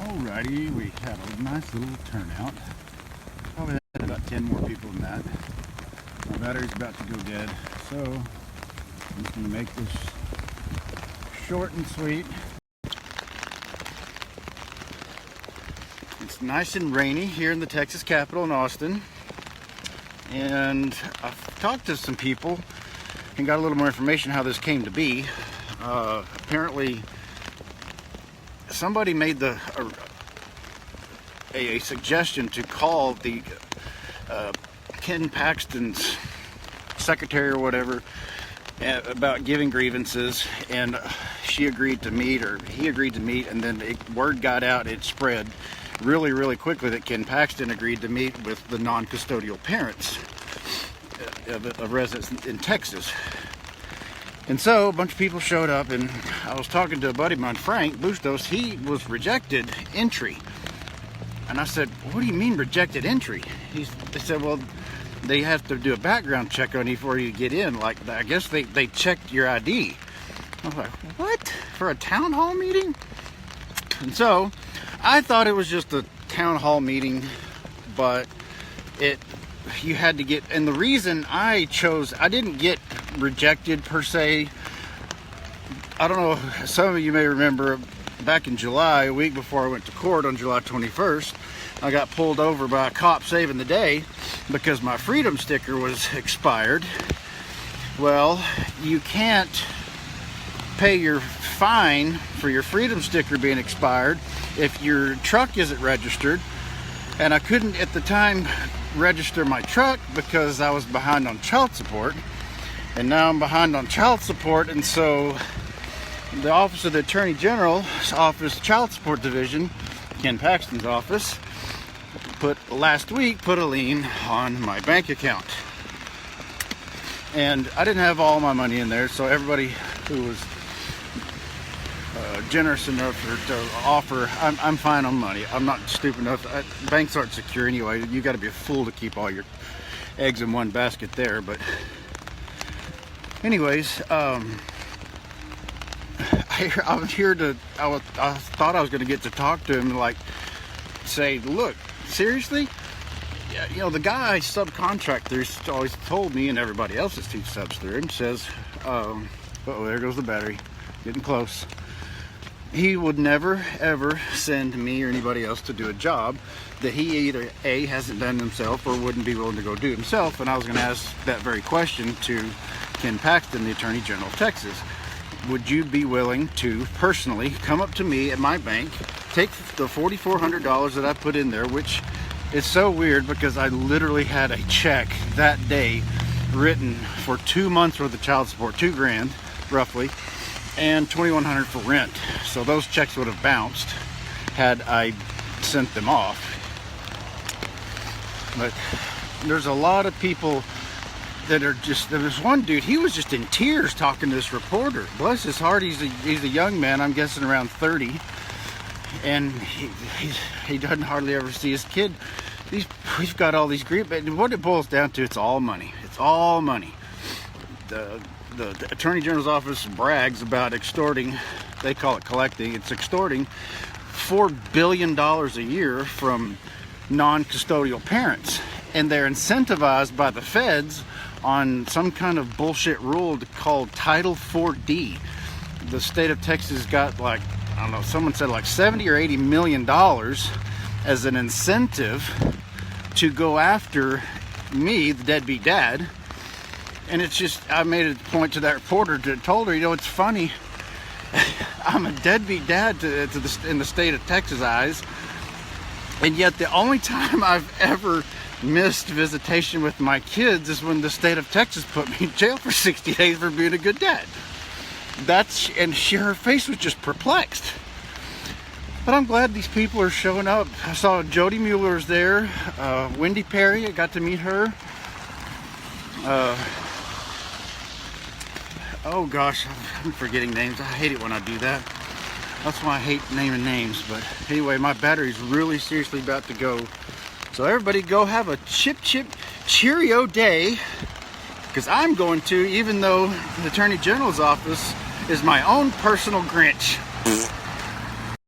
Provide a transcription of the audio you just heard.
Alrighty, we had a nice little turnout. Probably had about 10 more people than that. My battery's about to go dead, so I'm just going to make this short and sweet. It's nice and rainy here in the Texas capital in Austin, and I've talked to some people and got a little more information how this came to be. Apparently somebody made a suggestion to call the Ken Paxton's secretary or whatever about giving grievances, and she agreed to meet, or he agreed to meet, and then word got out, it spread really quickly that Ken Paxton agreed to meet with the non-custodial parents of residents in Texas. And so a bunch of people showed up, and I was talking to a buddy of mine, Frank Bustos. He was rejected entry. And I said, what do you mean rejected entry? They said, well, they have to do a background check on you before you get in. Like, I guess they checked your ID. I was like, what? For a town hall meeting? And so I thought it was just a town hall meeting, but you had to get, and the reason I didn't get rejected per se. I don't know, some of you may remember back in July, a week before I went to court on July 21st, I got pulled over by a cop saving the day because my freedom sticker was expired. Well, you can't pay your fine for your freedom sticker being expired if your truck isn't registered, and I couldn't at the time register my truck because I was behind on child support, and now I'm behind on child support. And so the Office of the Attorney General's Office Child Support Division, Ken Paxton's office, last week put a lien on my bank account, and I didn't have all my money in there, so everybody who was generous enough to offer, I'm fine on money. I'm not stupid enough. Banks aren't secure anyway. You got to be a fool to keep all your eggs in one basket there. But anyways, I thought I was going to get to talk to him and like say, look, seriously? Yeah, you know, the guy subcontractors always told me, and everybody else that teaches subs through him says, oh, there goes the battery, getting close. He would never ever send me or anybody else to do a job that he either A, hasn't done himself, or wouldn't be willing to go do himself. And I was going to ask that very question to Ken Paxton, the Attorney General of Texas. Would you be willing to personally come up to me at my bank, take the $4,400 that I put in there, which is so weird because I literally had a check that day written for 2 months worth of child support, $2,000 roughly, and $2,100 for rent. So those checks would have bounced had I sent them off. But there's a lot of people that are just, there was one dude, he was just in tears talking to this reporter. Bless his heart, he's a young man, I'm guessing around 30, and he doesn't hardly ever see his kid. We've got all these and what it boils down to, it's all money. It's all money. The Attorney General's office brags about extorting, they call it collecting, it's extorting $4 billion a year from non-custodial parents. And they're incentivized by the feds on some kind of bullshit rule called Title 4D. The state of Texas got like, I don't know, someone said like 70 or 80 million dollars as an incentive to go after me, the deadbeat dad. And it's just, I made a point to that reporter, told her, you know, it's funny, I'm a deadbeat dad in the state of Texas eyes, and yet the only time I've ever missed visitation with my kids is when the state of Texas put me in jail for 60 days for being a good dad. Her face was just perplexed. But I'm glad these people are showing up. I saw Jody Mueller was there, Wendy Perry, I got to meet her. Oh gosh, I'm forgetting names. I hate it when I do that. That's why I hate naming names. But anyway, my battery's really seriously about to go. So everybody go have a chip cheerio day, because I'm going to, even though the Attorney General's office is my own personal Grinch.